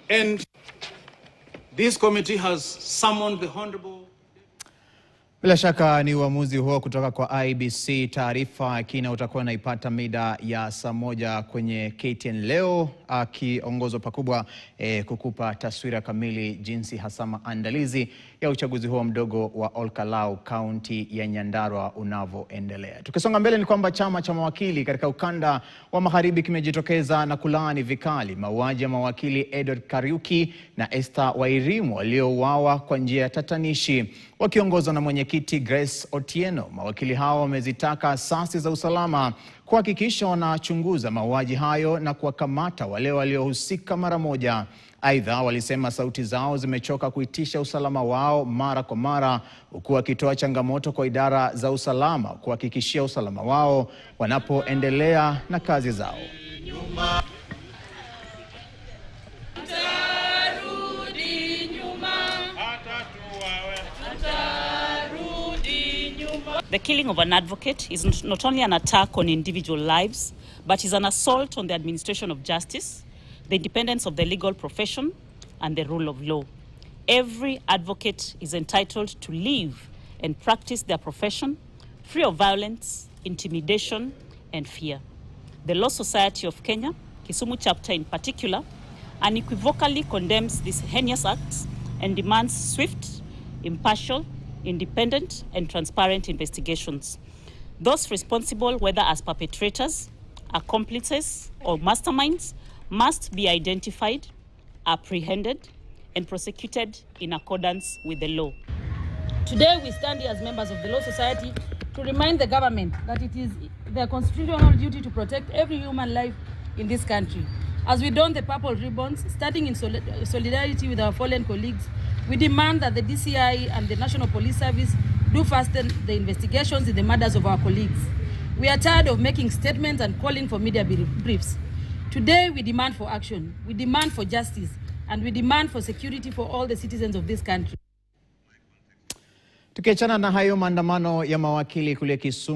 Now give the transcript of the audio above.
And this committee has summoned the Honorable. Bila shaka ni uamuzi huo kutoka kwa IEBC. Taarifa kina utakuwa naipata mida ya saa 1 kwenye KTN leo, akiongozwa pakubwa kukupa taswira kamili jinsi hasa maandalizi ya uchaguzi huo mdogo wa Olkalau, kaunti ya Nyandarua unavyoendelea. Tukisonga mbele ni kwamba chama cha mawakili katika ukanda wa magharibi kimejitokeza na kulaani vikali mauaji ya mawakili Edward Kariuki na Esther Wairimu waliouawa kwa njia ya tatanishi. Wakiongozwa na mwenyekiti Grace Otieno, mawakili hao wamezitaka asasi za usalama kuhakikisha wanachunguza mauaji hayo na kuwakamata wale waliohusika mara moja. Aidha, walisema sauti zao zimechoka kuitisha usalama wao mara kwa mara, huku wakitoa changamoto kwa idara za usalama kuhakikishia usalama wao wanapoendelea na kazi zao. The killing of an advocate is not only an attack on individual lives, but is an assault on the administration of justice, the independence of the legal profession, and the rule of law. Every advocate is entitled to live and practice their profession free of violence, intimidation, and fear. The Law Society of Kenya, Kisumu chapter in particular, unequivocally condemns these heinous acts and demands swift, impartial, independent and transparent investigations. Those responsible, whether as perpetrators, accomplices or masterminds, must be identified, apprehended and prosecuted in accordance with the law. Today we stand here as members of the Law Society to remind the government that it is their constitutional duty to protect every human life in this country. As we don the purple ribbons, standing in solidarity with our fallen colleagues, we demand that the DCI and the National Police Service do fasten the investigations in the murders of our colleagues. We are tired of making statements and calling for media briefs. Today we demand for action, we demand for justice, and we demand for security for all the citizens of this country. Tukiachana na hayo, maandamano ya mawakili kule Kisumu